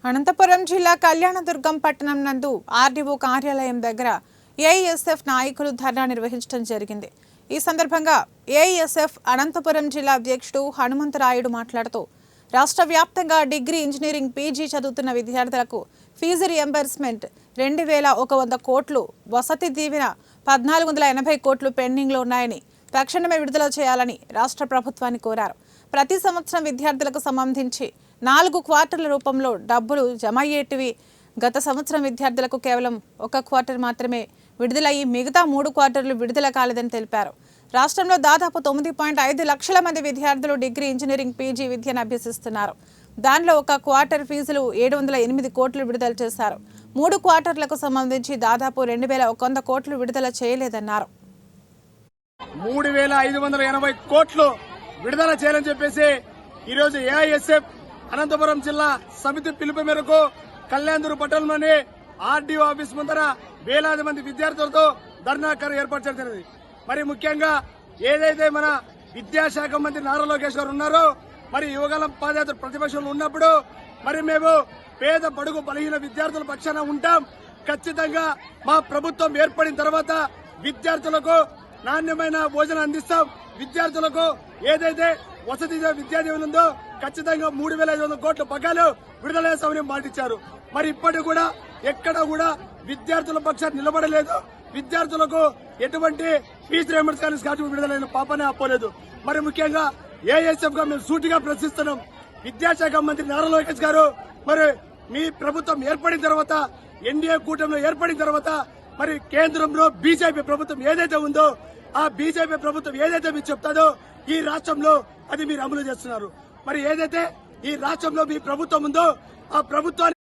అనంతపురం జిల్లా కళ్యాణదుర్గం పట్టణం నందు ఆర్డీఓ కార్యాలయం దగ్గర ఏఐఎస్ఎఫ్ నాయకులు ధర్నా నిర్వహించడం జరిగింది. ఈ సందర్భంగా ఏఐఎస్ఎఫ్ అనంతపురం జిల్లా అధ్యక్షుడు హనుమంతరాయుడు మాట్లాడుతూ రాష్ట్ర వ్యాప్తంగా డిగ్రీ ఇంజనీరింగ్ పీజీ చదువుతున్న విద్యార్థులకు ఫీజు రియంబర్స్మెంట్ 2100 కోట్లు, వసతి దీవెన 1480 కోట్లు పెండింగ్లో ఉన్నాయని తక్షణమే విడుదల చేయాలని రాష్ట్ర ప్రభుత్వాన్ని కోరారు. ప్రతి సంవత్సరం విద్యార్థులకు సంబంధించి 4 క్వార్టర్ల రూపంలో డబ్బులు జమ అయ్యేటివి. గత సంవత్సరం విద్యార్థులకు కేవలం 1 క్వార్టర్ మాత్రమే విడుదలయ్యి మిగతా 3 క్వార్టర్లు విడుదల కాలేదని తెలిపారు. రాష్ట్రంలో దాదాపు 9.5 లక్షల మంది విద్యార్థులు డిగ్రీ ఇంజనీరింగ్ పీజీ విద్యను అభ్యసిస్తున్నారు. దానిలో 1 క్వార్టర్ ఫీజులు 708 కోట్లు విడుదల చేశారు. 3 క్వార్టర్లకు సంబంధించి దాదాపు 2100 కోట్లు విడుదల చేయలేదన్నారు. 3580 కోట్లు విడుదల చేయాలని చెప్పేసి ఈరోజు ఏఐఎస్ఎఫ్ అనంతపురం జిల్లా సమితి పిలుపు మేరకు కళ్యాణదుర్గం పట్టణంలోని ఆర్డీఓ ఆఫీస్ ముందర వేలాది మంది విద్యార్థులతో ధర్నా ఏర్పాటు చేయడం జరిగింది. మరి ముఖ్యంగా ఏదైతే మన విద్యాశాఖ మంత్రి నారా లోకేష్ గారు ఉన్నారో, మరి యువగలం పాదయాత్ర ప్రతిపక్షంలో ఉన్నప్పుడు మరి మేము పేద బడుగు బలహీన విద్యార్థుల పక్షాన ఉంటాం. ఖచ్చితంగా మా ప్రభుత్వం ఏర్పడిన తర్వాత విద్యార్థులకు నాణ్యమైన భోజనం అందిస్తాం. విద్యార్థులకు ఏదైతే వసతి విద్యా దీవెన ఉందో ఖచ్చితంగా 3500 కోట్ల బకాయిలు విడుదల చేస్తామని మాటిచ్చారు. మరి ఇప్పటికి కూడా ఎక్కడ కూడా విద్యార్థుల పక్షాన్ని నిలబడలేదు. విద్యార్థులకు ఎటువంటి ఫీజు రియంబర్స్మెంట్ స్కాలర్షిప్ విడుదలైన పాపనే అప్పలేదు. మరి ముఖ్యంగా ఏఐఎస్ఎఫ్ గా మేము సూటిగా ప్రశ్నిస్తున్నాం. విద్యాశాఖ మంత్రి నారా లోకేష్ గారు, మరి మీ ప్రభుత్వం ఏర్పడిన తర్వాత, ఎన్డీఏ కూటమిలో ఏర్పడిన తర్వాత మరి కేంద్రంలో బీజేపీ ప్రభుత్వం ఏదైతే ఉందో ఆ బీజేపీ ప్రభుత్వం ఏదైతే మీరు చెప్తాదో ఈ రాష్ట్రంలో అది మీరు అమలు చేస్తున్నారు. మరి ఏదైతే ఈ రాష్ట్రంలో మీ ప్రభుత్వం ఉందో ఆ ప్రభుత్వాన్ని